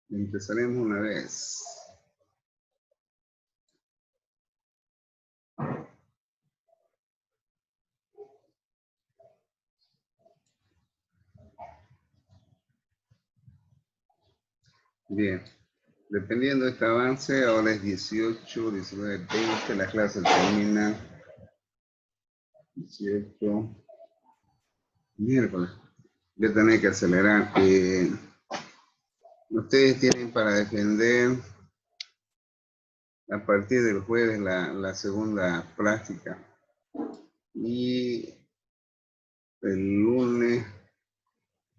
Empezaremos una vez. Bien, dependiendo de este avance, ahora es 18, 19, 20, la clase termina 18, miércoles. Voy a tener que acelerar. Ustedes tienen para defender a partir del jueves la segunda práctica. Y el lunes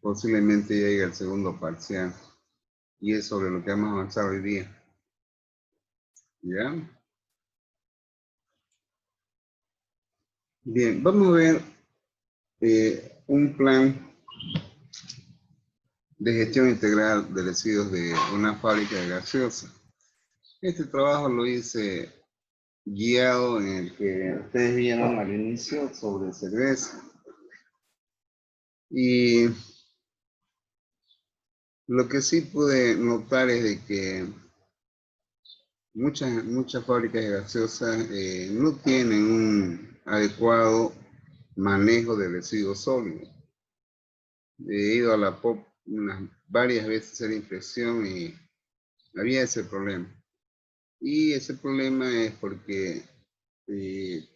posiblemente llegue el segundo parcial. Y es sobre lo que vamos a avanzar hoy día. ¿Ya? Bien, vamos a ver un plan de gestión integral de residuos de una fábrica de gaseosa. Este trabajo lo hice guiado en el que ustedes vieron al inicio sobre cerveza. Y lo que sí pude notar es de que muchas fábricas de gaseosa no tienen un adecuado manejo de residuos sólidos. He ido a la POP varias veces a hacer inspección y había ese problema. Y ese problema es porque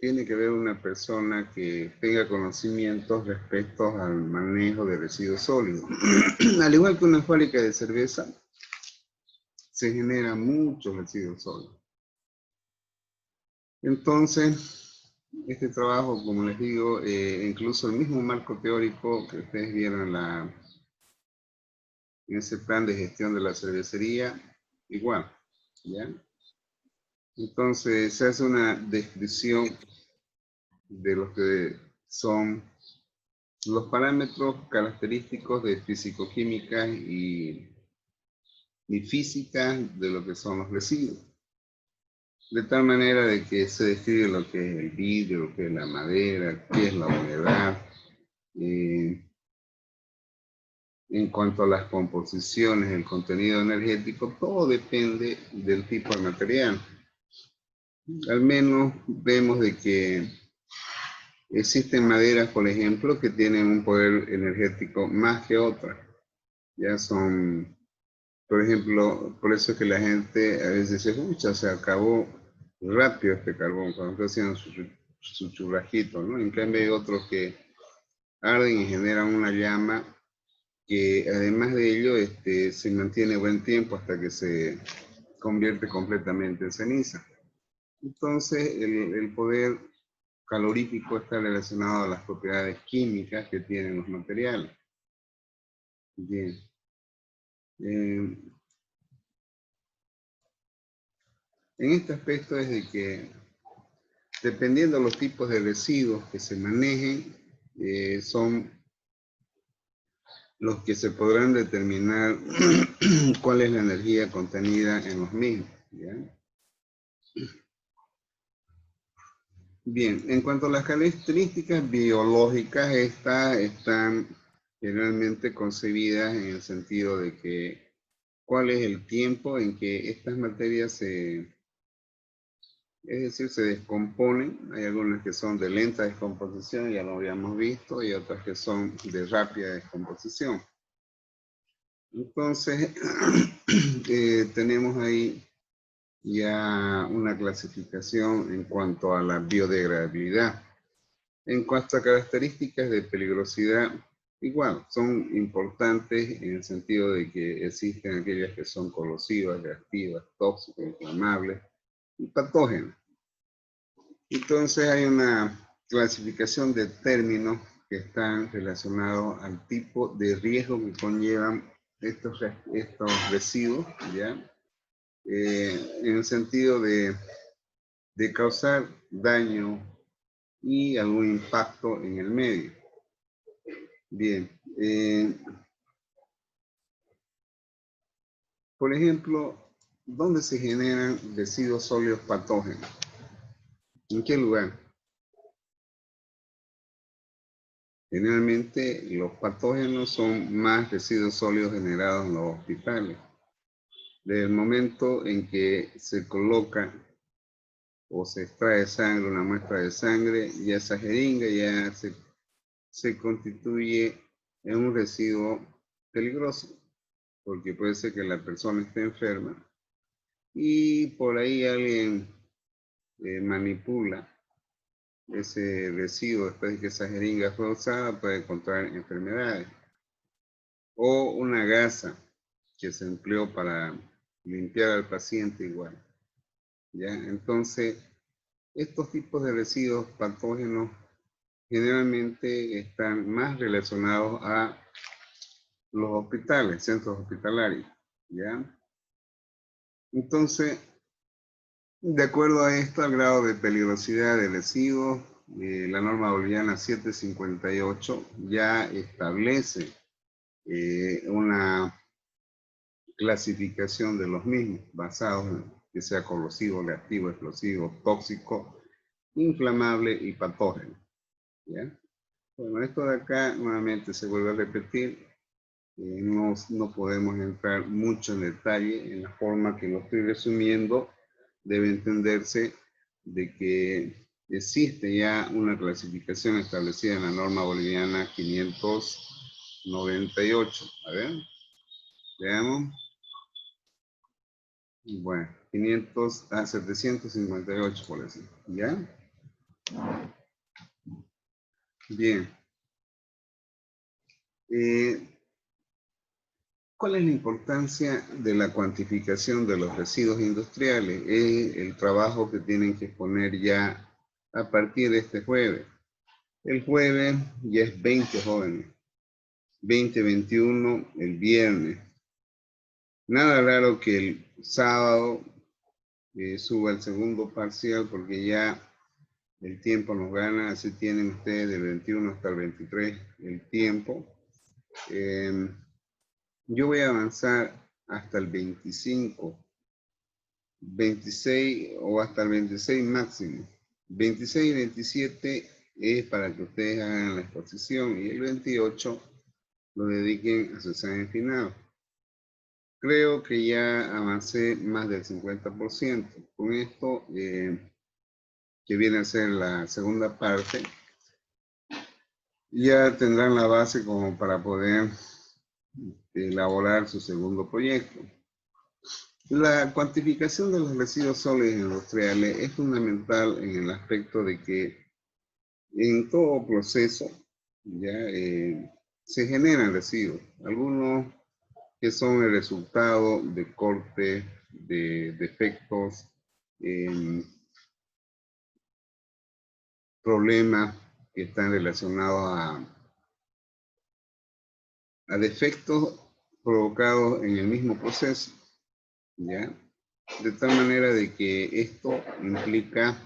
tiene que haber una persona que tenga conocimientos respecto al manejo de residuos sólidos. Al igual que una fábrica de cerveza, se generan muchos residuos sólidos. Entonces, este trabajo, como les digo, incluso el mismo marco teórico que ustedes vieron en ese plan de gestión de la cervecería, igual, ¿ya? Entonces, se hace una descripción de lo que son los parámetros característicos de fisicoquímica y física de lo que son los residuos. De tal manera de que se describe lo que es el vidrio, lo que es la madera, qué es la humedad. En cuanto a las composiciones, el contenido energético, todo depende del tipo de material. Al menos vemos de que existen maderas, por ejemplo, que tienen un poder energético más que otras. Ya son, por ejemplo, por eso es que la gente a veces dice, pucha, se acabó rápido este carbón, cuando está haciendo su churrasquito, ¿no? En cambio hay otros que arden y generan una llama que además de ello se mantiene buen tiempo hasta que se convierte completamente en ceniza. Entonces el poder calorífico está relacionado a las propiedades químicas que tienen los materiales. Bien. En este aspecto es de que, dependiendo de los tipos de residuos que se manejen, son los que se podrán determinar cuál es la energía contenida en los mismos. ¿Ya? Bien, en cuanto a las características biológicas, estas están generalmente concebidas en el sentido de que cuál es el tiempo en que estas materias se descomponen. Hay algunas que son de lenta descomposición, ya lo habíamos visto, y otras que son de rápida descomposición. Entonces, tenemos ahí ya una clasificación en cuanto a la biodegradabilidad. En cuanto a características de peligrosidad, igual, son importantes en el sentido de que existen aquellas que son corrosivas, reactivas, tóxicas, inflamables y patógenas. Entonces hay una clasificación de términos que están relacionados al tipo de riesgo que conllevan estos residuos, ¿ya? En el sentido de causar daño y algún impacto en el medio. Bien. Por ejemplo, ¿dónde se generan residuos sólidos patógenos? ¿En qué lugar? Generalmente los patógenos son más residuos sólidos generados en los hospitales. Desde el momento en que se coloca o se extrae sangre, una muestra de sangre, ya esa jeringa ya se constituye en un residuo peligroso, porque puede ser que la persona esté enferma y por ahí alguien manipula ese residuo después de que esa jeringa fue usada, puede encontrar enfermedades. O una gasa que se empleó para limpiar al paciente igual. ¿Ya? Entonces, estos tipos de residuos patógenos generalmente están más relacionados a los hospitales, centros hospitalarios. ¿Ya? Entonces, de acuerdo a esto, al grado de peligrosidad de residuos, la norma boliviana 758 ya establece una clasificación de los mismos basados en que sea corrosivo, reactivo, explosivo, tóxico, inflamable y patógeno. ¿Ya? Bueno, esto de acá nuevamente se vuelve a repetir. No podemos entrar mucho en detalle en la forma que lo estoy resumiendo. Debe entenderse de que existe ya una clasificación establecida en la norma boliviana 598. A ver, veamos. Bueno, 758 por decir. ¿Ya? Bien. ¿Cuál es la importancia de la cuantificación de los residuos industriales? Es el trabajo que tienen que exponer ya a partir de este jueves. El jueves ya es 20 jóvenes. 20, 21 el viernes. Nada raro que el sábado suba el segundo parcial porque ya el tiempo nos gana, así tienen ustedes del 21 hasta el 23 el tiempo. Yo voy a avanzar hasta el 25, 26 o hasta el 26 máximo. 26 y 27 es para que ustedes hagan la exposición y el 28 lo dediquen a su examen final. Creo que ya avancé más del 50%. Con esto, que viene a ser la segunda parte, ya tendrán la base como para poder elaborar su segundo proyecto. La cuantificación de los residuos sólidos industriales es fundamental en el aspecto de que en todo proceso ya se generan residuos, algunos que son el resultado de cortes, de defectos, problemas que están relacionados a defectos provocados en el mismo proceso, ¿ya? De tal manera de que esto implica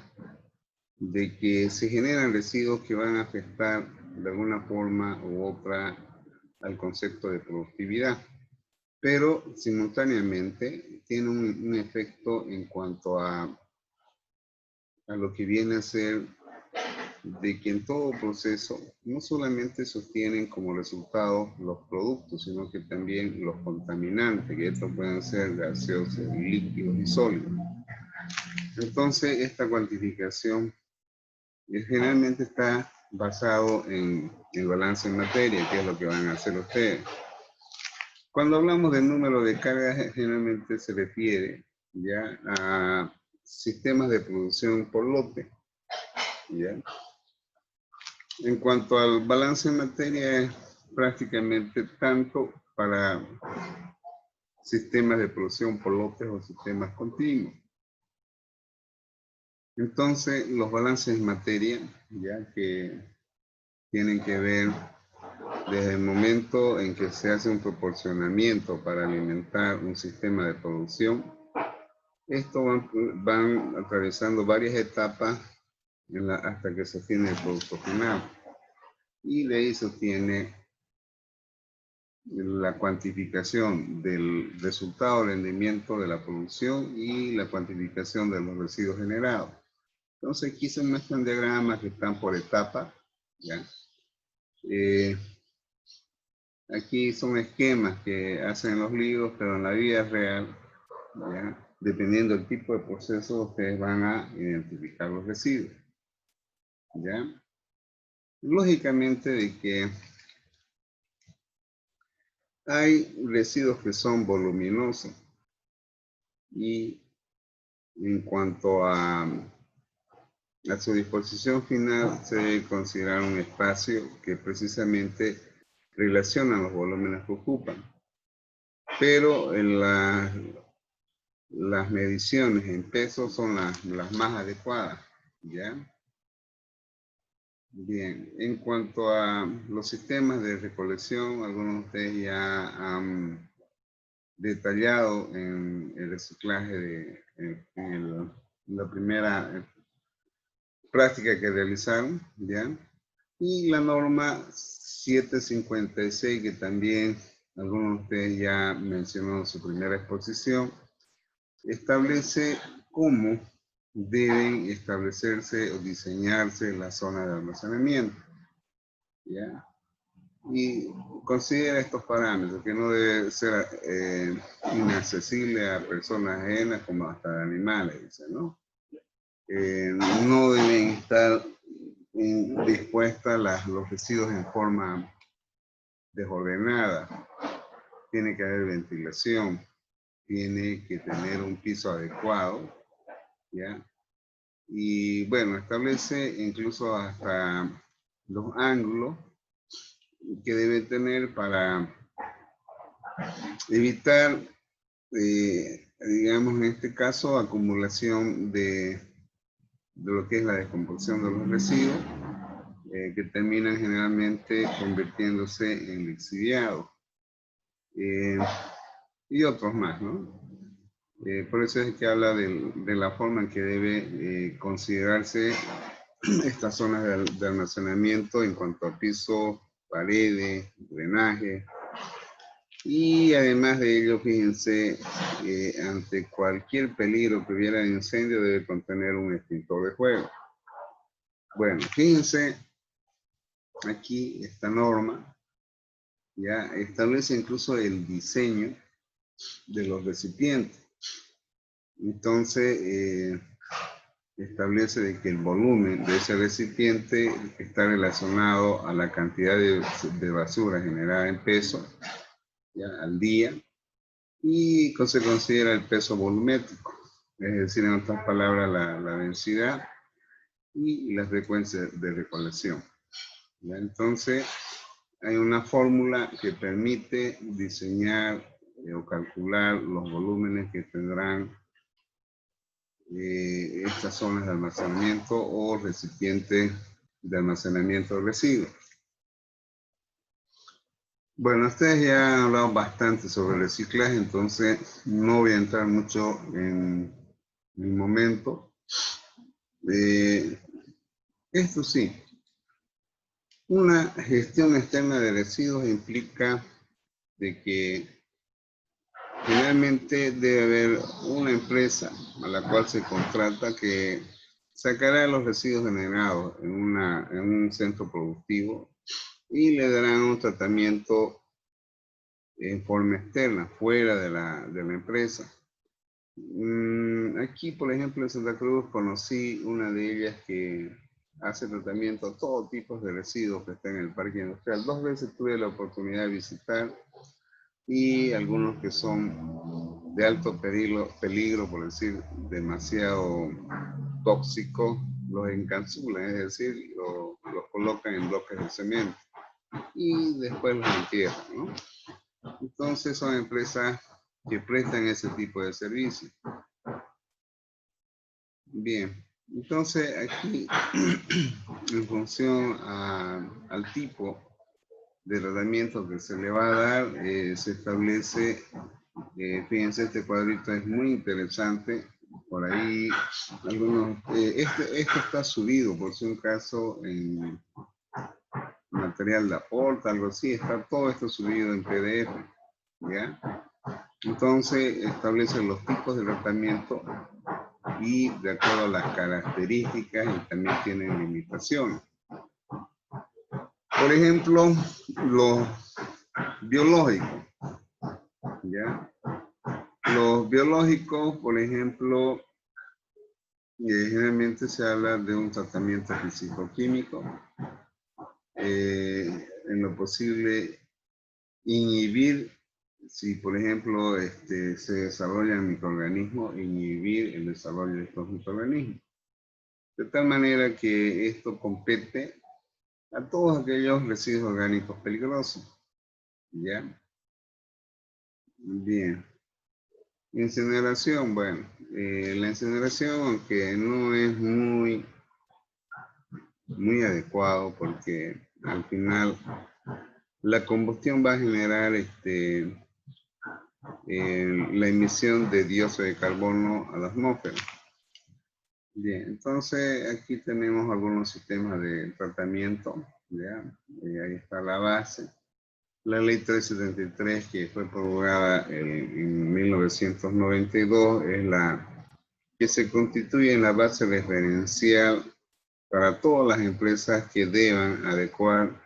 de que se generan residuos que van a afectar de alguna forma u otra al concepto de productividad, pero simultáneamente tiene un efecto en cuanto a lo que viene a ser de que en todo proceso no solamente se obtienen como resultado los productos, sino que también los contaminantes, que estos pueden ser gaseosos, líquidos y sólidos. Entonces, esta cuantificación generalmente está basado en el balance en materia, que es lo que van a hacer ustedes. Cuando hablamos del número de cargas, generalmente se refiere ya a sistemas de producción por lote, ¿ya? En cuanto al balance en materia, es prácticamente tanto para sistemas de producción por lotes o sistemas continuos. Entonces, los balances en materia, ya que tienen que ver desde el momento en que se hace un proporcionamiento para alimentar un sistema de producción, estos van atravesando varias etapas hasta que se obtiene el producto final. Y de ahí se obtiene la cuantificación del resultado de rendimiento de la producción y la cuantificación de los residuos generados. Entonces aquí se muestran diagramas que están por etapa, ¿ya? Aquí son esquemas que hacen los libros, pero en la vida real ¿ya? Dependiendo del tipo de proceso, ustedes van a identificar los residuos, ¿ya? Lógicamente de que hay residuos que son voluminosos y en cuanto a su disposición final se debe considerar un espacio que precisamente relaciona los volúmenes que ocupan. Pero en las mediciones en pesos son las más adecuadas, ¿ya? Bien, en cuanto a los sistemas de recolección, algunos de ustedes ya han detallado en el reciclaje en la primera práctica que realizaron, ¿ya? Y la norma 756, que también algunos de ustedes ya mencionó en su primera exposición, establece cómo deben establecerse o diseñarse las zonas de almacenamiento, ¿ya? Y considera estos parámetros, que no debe ser inaccesible a personas ajenas como hasta de animales, dice, ¿no? No deben estar dispuestas los residuos en forma desordenada. Tiene que haber ventilación, tiene que tener un piso adecuado, ¿ya? Y bueno, establece incluso hasta los ángulos que debe tener para evitar, digamos en este caso, acumulación de lo que es la descomposición de los residuos, que terminan generalmente convirtiéndose en lixiviados, y otros más, ¿no? Por eso es que habla de la forma en que debe considerarse estas zonas de almacenamiento en cuanto a piso, paredes, drenaje. Y además de ello, fíjense, ante cualquier peligro que hubiera de incendio debe contener un extintor de fuego. Bueno, fíjense, aquí esta norma ya establece incluso el diseño de los recipientes. Entonces, establece de que el volumen de ese recipiente está relacionado a la cantidad de basura generada en peso, ¿ya? Al día, y se considera el peso volumétrico, es decir, en otras palabras, la densidad y la frecuencia de recolección, ¿ya? Entonces, hay una fórmula que permite diseñar o calcular los volúmenes que tendrán estas zonas de almacenamiento o recipientes de almacenamiento de residuos. Bueno, ustedes ya han hablado bastante sobre el reciclaje, entonces no voy a entrar mucho en mi momento. Esto sí, una gestión externa de residuos implica de que generalmente debe haber una empresa a la cual se contrata que sacará los residuos generados en un centro productivo y le darán un tratamiento en forma externa, fuera de la empresa. Aquí, por ejemplo, en Santa Cruz conocí una de ellas que hace tratamiento a todo tipo de residuos que están en el parque industrial. 2 veces tuve la oportunidad de visitar y algunos que son de alto peligro, por decir, demasiado tóxicos, los encapsulan, es decir, los colocan en bloques de cemento y después los entierran, ¿no? Entonces son empresas que prestan ese tipo de servicios. Bien, entonces aquí en función al tipo de tratamiento que se le va a dar, se establece, fíjense, este cuadrito es muy interesante. Por ahí, esto está subido, por si un caso, en material de aporte, algo así, está todo esto subido en PDF, ¿ya? Entonces, establece los tipos de tratamiento y de acuerdo a las características y también tienen limitaciones. Por ejemplo, los biológicos, ¿ya? Los biológicos, por ejemplo, generalmente se habla de un tratamiento físico-químico, en lo posible inhibir, si por ejemplo se desarrollan microorganismos, inhibir el desarrollo de estos microorganismos. De tal manera que esto compete a todos aquellos residuos orgánicos peligrosos. ¿Ya? Bien. Incineración, bueno, la incineración, aunque no es muy adecuado, porque al final la combustión va a generar la emisión de dióxido de carbono a la atmósfera. Bien, entonces aquí tenemos algunos sistemas de tratamiento, ¿ya? Ahí está la base. La ley 373, que fue promulgada en 1992, es la que se constituye en la base referencial para todas las empresas que deban adecuar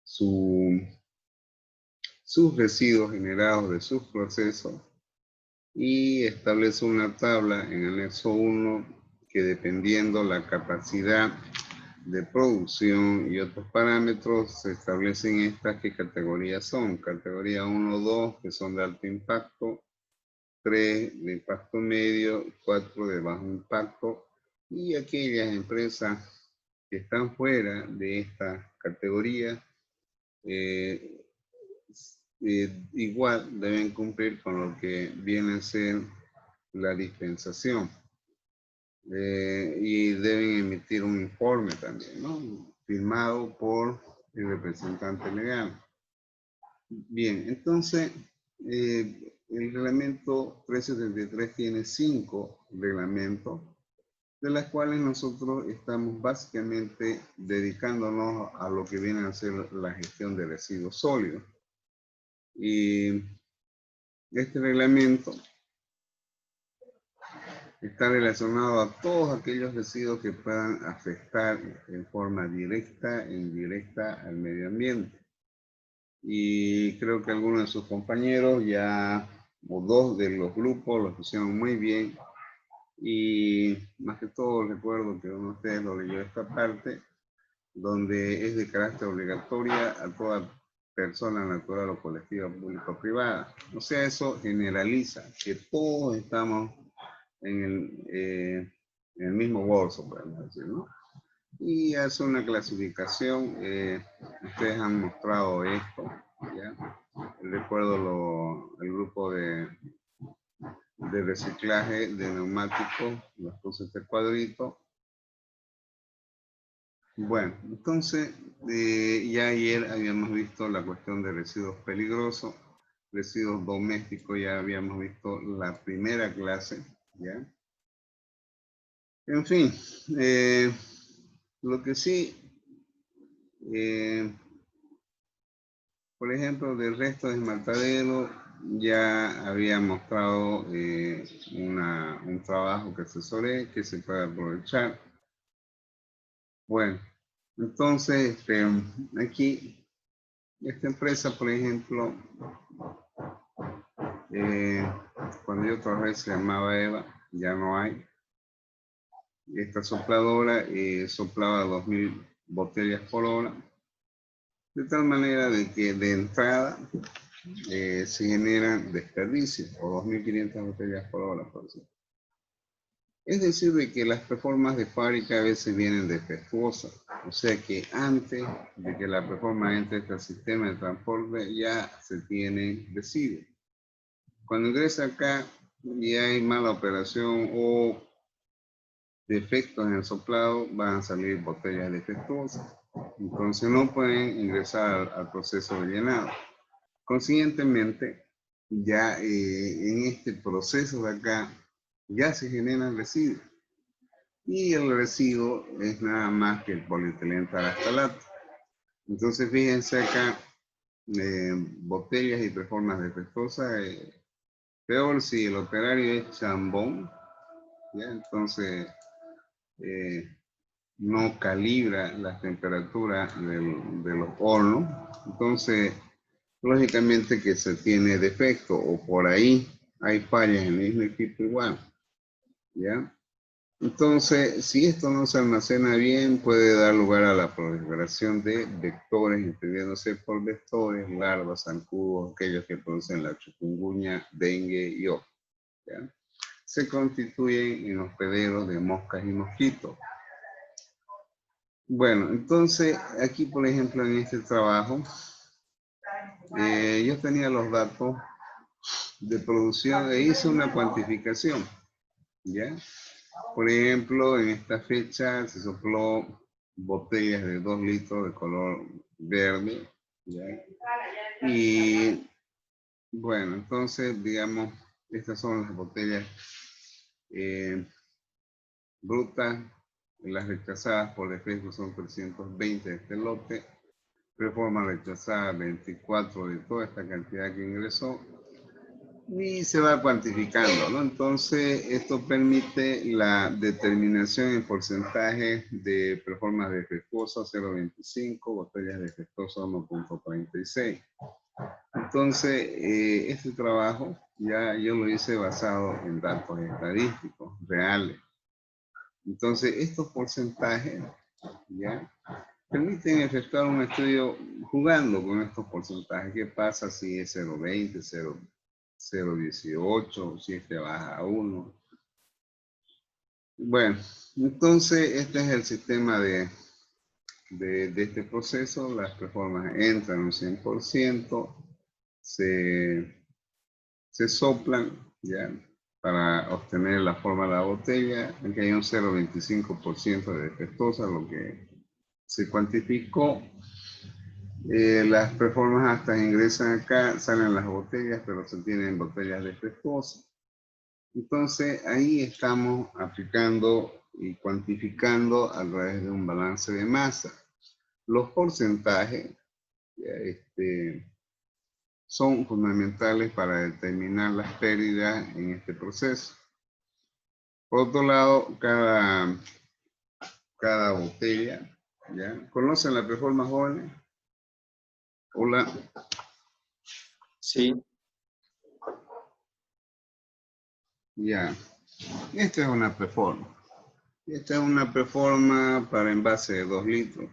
sus residuos generados de sus procesos, y establece una tabla en anexo 1 que, dependiendo la capacidad de producción y otros parámetros, se establecen estas qué categorías son. Categoría 1, 2, que son de alto impacto, 3 de impacto medio, 4 de bajo impacto, y aquellas empresas que están fuera de esta categoría igual deben cumplir con lo que viene a ser la dispensación. Y deben emitir un informe también, ¿no? Firmado por el representante legal. Bien, entonces, el reglamento 373 tiene 5 reglamentos, de las cuales nosotros estamos básicamente dedicándonos a lo que viene a ser la gestión de residuos sólidos. Y este reglamento está relacionado a todos aquellos residuos que puedan afectar en forma directa e indirecta al medio ambiente. Y creo que algunos de sus compañeros ya, o dos de los grupos, lo hicieron muy bien. Y más que todo recuerdo que uno de ustedes lo leyó esta parte, donde es de carácter obligatoria a toda persona natural o colectiva, pública o privada. O sea, eso generaliza que todos estamos en el mismo bolso, podemos decir, ¿no? Y hace una clasificación, ustedes han mostrado esto, ¿ya? Recuerdo el grupo de reciclaje de neumáticos, los puse este cuadrito. Bueno, entonces, ya ayer habíamos visto la cuestión de residuos peligrosos, residuos domésticos, ya habíamos visto la primera clase, ¿ya? En fin, lo que sí, por ejemplo, del resto de esmaltadero, ya había mostrado un trabajo que asesoré que se puede aprovechar. Bueno, entonces, aquí, esta empresa, por ejemplo, cuando yo trabajé se llamaba Eva, ya no hay. Esta sopladora soplaba 2000 botellas por hora, de tal manera de que de entrada se generan desperdicios, o 2500 botellas por hora, por ejemplo. Es decir, de que las performances de fábrica a veces vienen defectuosas. O sea que antes de que la performance entre al sistema de transporte ya se tiene residuos. Cuando ingresa acá y hay mala operación o defectos en el soplado, van a salir botellas defectuosas. Entonces no pueden ingresar al proceso de llenado. Consiguientemente, ya en este proceso de acá, ya se generan residuos. Y el residuo es nada más que el polietileno tereftalado. Entonces, fíjense acá, botellas y preformas defectuosas, peor si el operario es chambón, ¿ya? Entonces no calibra las temperaturas de los hornos, entonces lógicamente que se tiene defecto, o por ahí hay fallas en el mismo equipo igual, ¿ya? Entonces, si esto no se almacena bien, puede dar lugar a la proliferación de vectores, entendiéndose por vectores, larvas, zancudos, aquellos que producen la chikungunya, dengue y otros, ¿ya? Se constituyen en hospederos de moscas y mosquitos. Bueno, entonces, aquí, por ejemplo, en este trabajo, yo tenía los datos de producción e hice una cuantificación, ¿ya? Por ejemplo, en esta fecha se sopló botellas de 2 litros de color verde, ¿ya? Y bueno, entonces, digamos, estas son las botellas brutas, las rechazadas por defecto son 320 de este lote, reforma rechazada 24 de toda esta cantidad que ingresó, y se va cuantificando, ¿no? Entonces, esto permite la determinación en porcentaje de performance defectuosa 0.25, botellas defectuosas 1.46. Entonces, este trabajo ya yo lo hice basado en datos estadísticos reales. Entonces, estos porcentajes ya permiten efectuar un estudio jugando con estos porcentajes. ¿Qué pasa si es 0.20, 0.18, si este baja a 1? Bueno, entonces este es el sistema de este proceso. Las performances entran un 100%, se soplan ya para obtener la forma de la botella. Aquí hay un 0.25% de defectuosa, lo que se cuantificó. Las performances hasta ingresan acá, salen las botellas, pero se tienen botellas defectuosas. Entonces, ahí estamos aplicando y cuantificando a través de un balance de masa. Los porcentajes son fundamentales para determinar las pérdidas en este proceso. Por otro lado, cada botella, ¿ya? ¿Conocen la performance jóvenes? Hola. Sí. Ya. Esta es una performance. Esta es una performance para envase de 2 litros.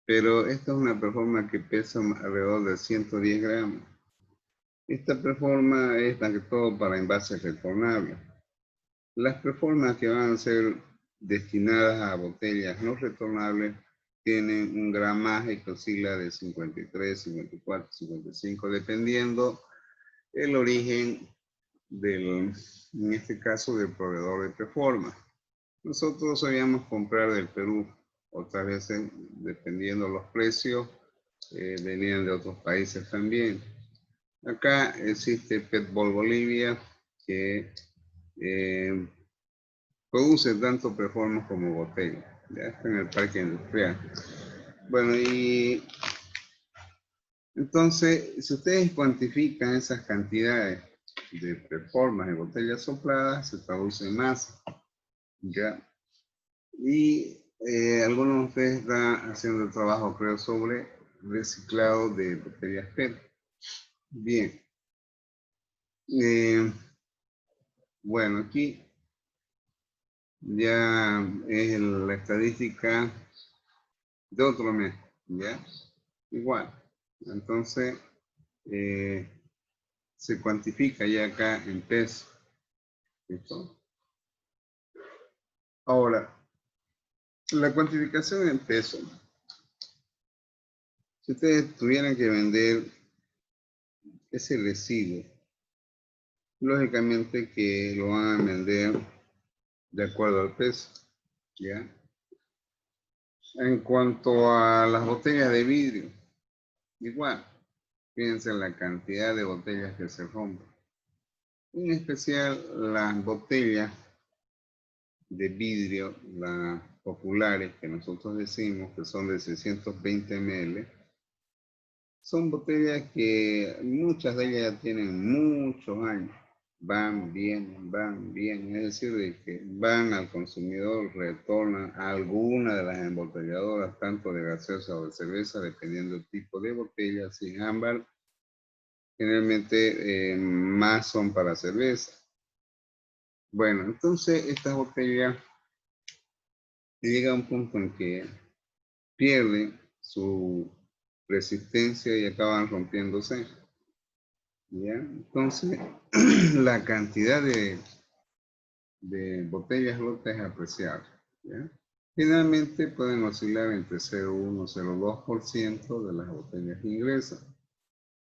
Pero esta es una performance que pesa alrededor de 110 gramos. Esta performance es más que todo para envases retornables. Las performances que van a ser destinadas a botellas no retornables tienen un gramaje que oscila de 53, 54, 55, dependiendo el origen en este caso, del proveedor de performance. Nosotros solíamos comprar del Perú, otras veces, dependiendo los precios, venían de otros países también. Acá existe Petbol Bolivia, que produce tanto performance como botella. Ya está en el parque industrial. Bueno, y entonces, si ustedes cuantifican esas cantidades de performance de botellas sopladas, se traduce en masa. ¿Ya? Y algunos de ustedes están haciendo el trabajo, creo, sobre reciclado de botellas PET. Bien. Bueno, aquí ya es la estadística de otro mes, ¿ya? Igual. Entonces, se cuantifica ya acá en peso. ¿Listo? Ahora, la cuantificación en peso. Si ustedes tuvieran que vender ese residuo, lógicamente que lo van a vender de acuerdo al peso, ¿ya? En cuanto a las botellas de vidrio, igual, fíjense en la cantidad de botellas que se rompen. En especial las botellas de vidrio, las populares que nosotros decimos que son de 620 ml, son botellas que muchas de ellas ya tienen muchos años. Van bien, es decir, de que van al consumidor, retornan a alguna de las embotelladoras, tanto de gaseosa o de cerveza, dependiendo del tipo de botella, sin ámbar, Generalmente más son para cerveza. Bueno, entonces estas botellas llega a un punto en que pierden su resistencia y acaban rompiéndose. ¿Ya? Entonces, la cantidad de botellas rotas es apreciable. ¿Ya? Finalmente pueden oscilar entre 0,1 y 0,2% de las botellas que ingresan.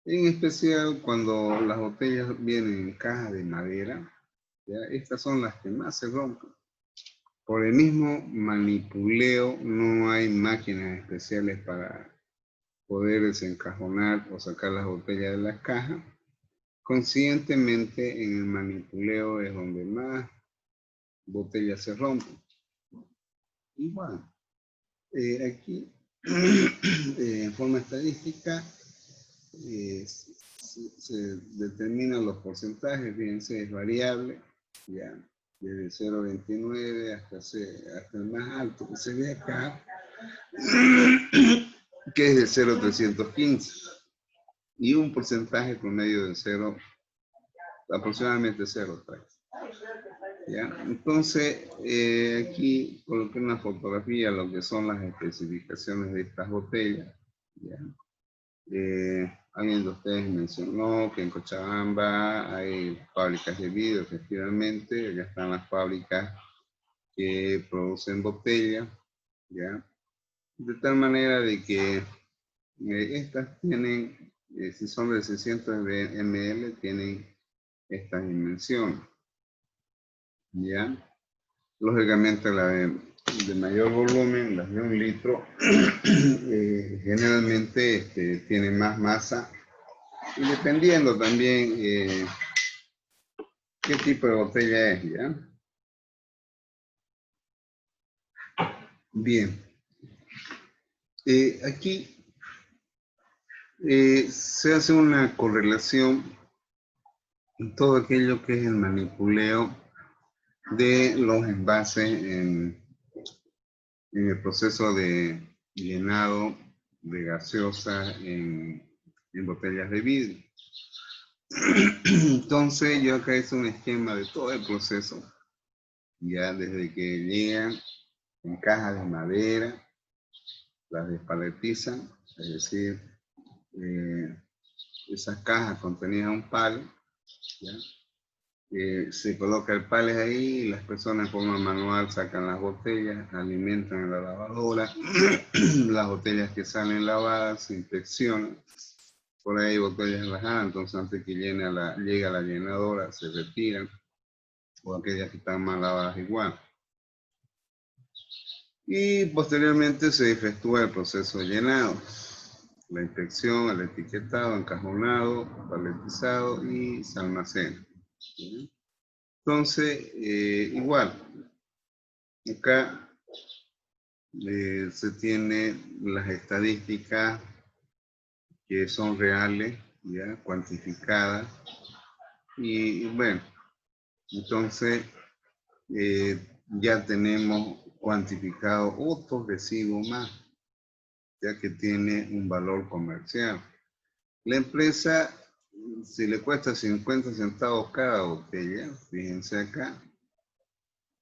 En especial cuando las botellas vienen en cajas de madera, ¿ya? Estas son las que más se rompen. Por el mismo manipuleo no hay máquinas especiales para poder desencajonar o sacar las botellas de las cajas. Conscientemente en el manipuleo es donde más botellas se rompen. Y bueno, aquí en forma estadística se determinan los porcentajes, fíjense, es variable, ya, desde 0,29 hasta el más alto que se ve acá, que es de 0,315, y un porcentaje promedio de 0, aproximadamente 0,3. ¿Ya? Entonces, aquí coloqué una fotografía, lo que son las especificaciones de estas botellas. ¿Ya? Alguien de ustedes mencionó que en Cochabamba hay fábricas de vidrio, efectivamente, ya están las fábricas que producen botellas, ¿ya? De tal manera de que estas tienen, si son de 600 ml, tienen estas dimensiones, ¿ya? Lógicamente la de mayor volumen, las de 1 litro, generalmente tienen más masa, y dependiendo también qué tipo de botella es, ¿ya? Bien. Aquí se hace una correlación en todo aquello que es el manipuleo de los envases en el proceso de llenado de gaseosa en botellas de vidrio. Entonces yo acá hice un esquema de todo el proceso, ya desde que llegan en cajas de madera, las despaletizan, es decir, esas cajas contenían un palo, ¿ya? Se coloca el pallet ahí y las personas de forma manual sacan las botellas, alimentan en la lavadora, las botellas que salen lavadas se inspeccionan, por ahí hay botellas rajadas, entonces antes que llegue a la llenadora se retiran, o aquellas que están mal lavadas igual. Y posteriormente se efectúa el proceso de llenado, la inspección, el etiquetado, encajonado, paletizado y se almacena. Entonces, igual, acá se tiene las estadísticas que son reales, ya cuantificadas, y bueno, entonces ya tenemos cuantificado otro residuo más, ya que tiene un valor comercial. La empresa, si le cuesta 50 centavos cada botella, fíjense acá,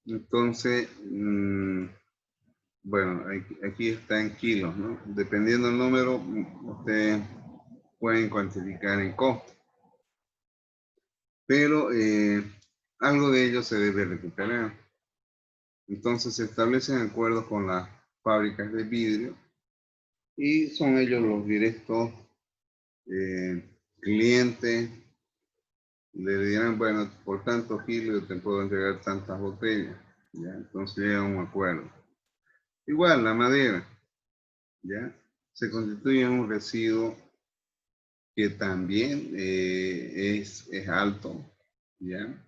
entonces, bueno, aquí está en kilos, ¿no? Dependiendo del número, ustedes pueden cuantificar en costo. Pero algo de ello se debe recuperar. Entonces se establecen acuerdos con las fábricas de vidrio y son ellos los directos clientes. Le dirán, bueno, por tantos kilos te puedo entregar tantas botellas. ¿Ya? Entonces llega un acuerdo. Igual la madera, ¿ya? Se constituye un residuo que también es alto, ¿ya?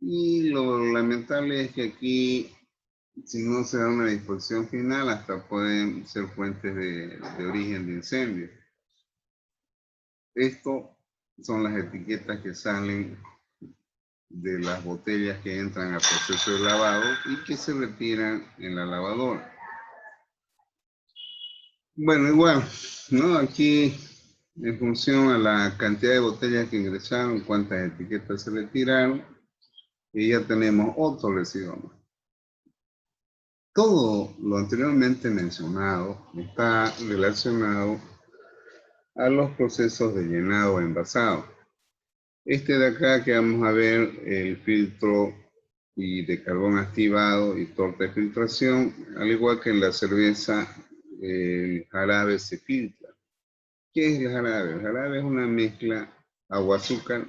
Y lo lamentable es que aquí, si no se da una disposición final, hasta pueden ser fuentes de origen de incendio. Esto son las etiquetas que salen de las botellas que entran al proceso de lavado y que se retiran en la lavadora. Bueno, igual, ¿no? Aquí en función a la cantidad de botellas que ingresaron, cuántas etiquetas se retiraron, y ya tenemos otro residuo más. Todo lo anteriormente mencionado está relacionado a los procesos de llenado o envasado. Este de acá que vamos a ver, el filtro y de carbón activado y torta de filtración, al igual que en la cerveza, el jarabe se filtra. ¿Qué es el jarabe? El jarabe es una mezcla agua-azúcar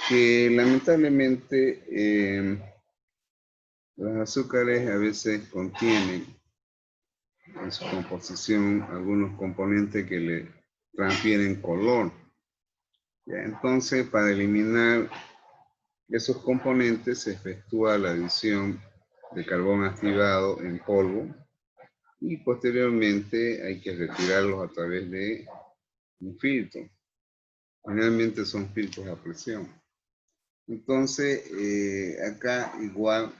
que lamentablemente los azúcares a veces contienen en su composición algunos componentes que le transfieren color. ¿Ya? Entonces, para eliminar esos componentes se efectúa la adición de carbón activado en polvo y posteriormente hay que retirarlos a través de un filtro. Generalmente son filtros a presión. Entonces, acá igual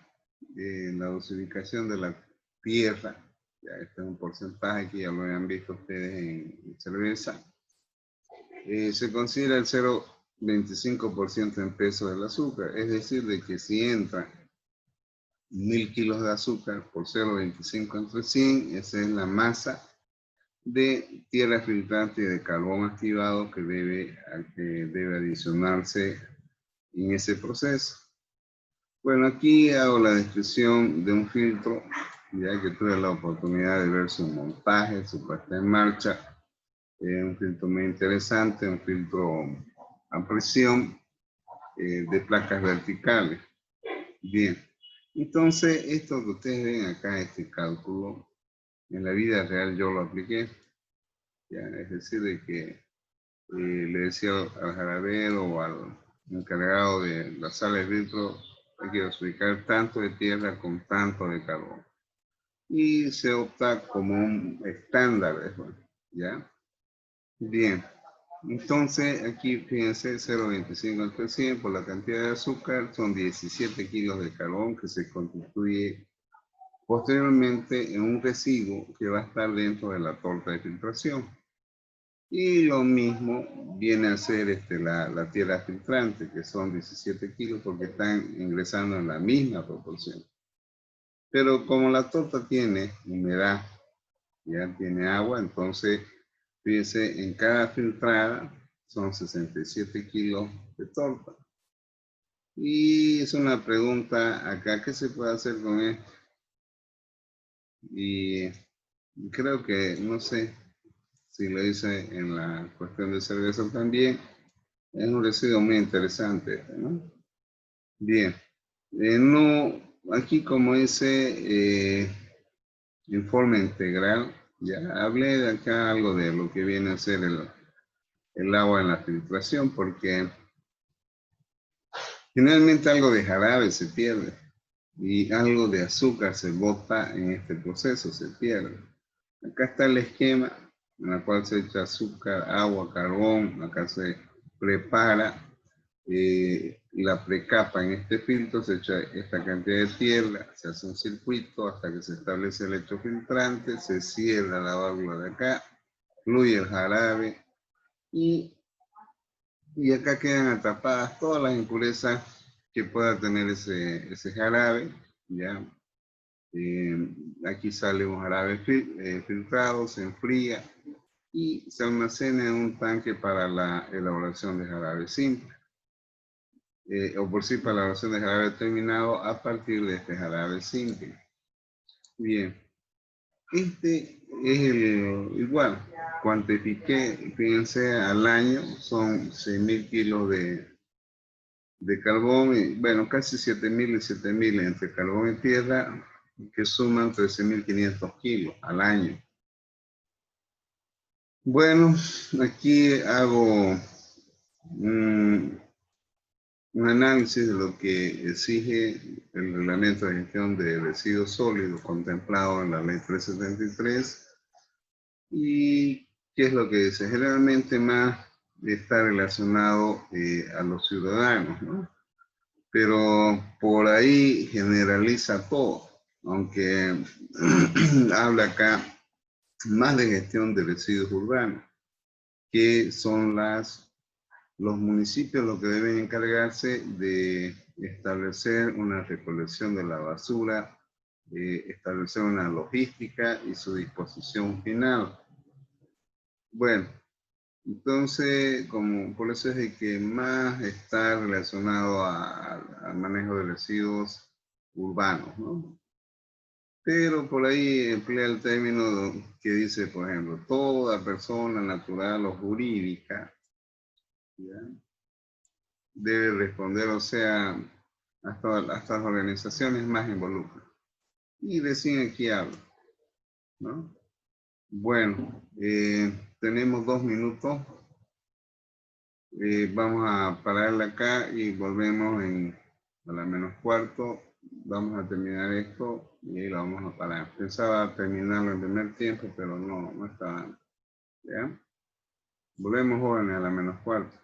la dosificación de la tierra, ya este es un porcentaje que ya lo habían visto ustedes en cerveza, se considera el 0,25% en peso del azúcar, es decir, de que si entra 1000 kilos de azúcar por 0,25 entre 100, esa es la masa de tierra filtrante y de carbón activado que debe adicionarse en ese proceso. Bueno, aquí hago la descripción de un filtro, ya que tuve la oportunidad de ver su montaje, su puesta en marcha. Un filtro muy interesante, un filtro a presión de placas verticales. Bien, entonces esto que ustedes ven acá, este cálculo, en la vida real yo lo apliqué. Ya, es decir, de que le decía al jarabero o al encargado de la sala de filtro, hay que dosificar tanto de tierra con tanto de carbón. Y se opta como un estándar, ¿ya? Bien, entonces aquí fíjense, 0,25 entre 100 por la cantidad de azúcar, son 17 kilos de carbón que se constituye posteriormente en un residuo que va a estar dentro de la torta de filtración. Y lo mismo viene a ser la tierra filtrante, que son 17 kilos porque están ingresando en la misma proporción. Pero como la torta tiene humedad, ya tiene agua, entonces, fíjense, en cada filtrada son 67 kilos de torta. Y es una pregunta acá, ¿qué se puede hacer con esto? Y creo que, no sé si lo hice en la cuestión de cerveza también, es un residuo muy interesante, ¿no? Bien, no, aquí como dice informe integral, ya hablé de acá algo de lo que viene a ser el agua en la filtración, porque generalmente algo de jarabe se pierde y algo de azúcar se bota en este proceso, se pierde. Acá está el esquema en el cual se echa azúcar, agua, carbón, acá se prepara la precapa en este filtro, se echa esta cantidad de tierra, se hace un circuito hasta que se establece el hecho filtrante, se cierra la válvula de acá, fluye el jarabe y acá quedan atrapadas todas las impurezas que pueda tener ese jarabe, ¿ya? Aquí sale un jarabe filtrado, se enfría y se almacena en un tanque para la elaboración de jarabe simple. O por sí para la elaboración de jarabe terminado a partir de este jarabe simple. Bien, este es igual, cuantifiqué, fíjense, al año son 6.000 kilos de carbón, y, bueno, casi 7.000 y 7.000 entre carbón y tierra, que suman 13.500 kilos al año. Bueno, aquí hago un análisis de lo que exige el reglamento de gestión de residuos sólidos contemplado en la ley 373 y qué es lo que dice. Generalmente más está relacionado a los ciudadanos, ¿no? Pero por ahí generaliza todo, aunque habla acá más de gestión de residuos urbanos. que son los municipios los que deben encargarse de establecer una recolección de la basura, establecer una logística y su disposición final. Bueno, entonces, por eso es de que más está relacionado al manejo de residuos urbanos, ¿no? Pero por ahí emplea el término que dice, por ejemplo, toda persona natural o jurídica, ¿ya?, debe responder, o sea, hasta las organizaciones más involucradas. Y recién aquí hablo, ¿no? Bueno, tenemos 2 minutos. Vamos a pararla acá y volvemos a la menos cuarto. Vamos a terminar esto y ahí lo vamos a parar. Pensaba terminarlo en primer tiempo, pero no estaba. ¿Ya? Volvemos, jóvenes, a la menos cuarto.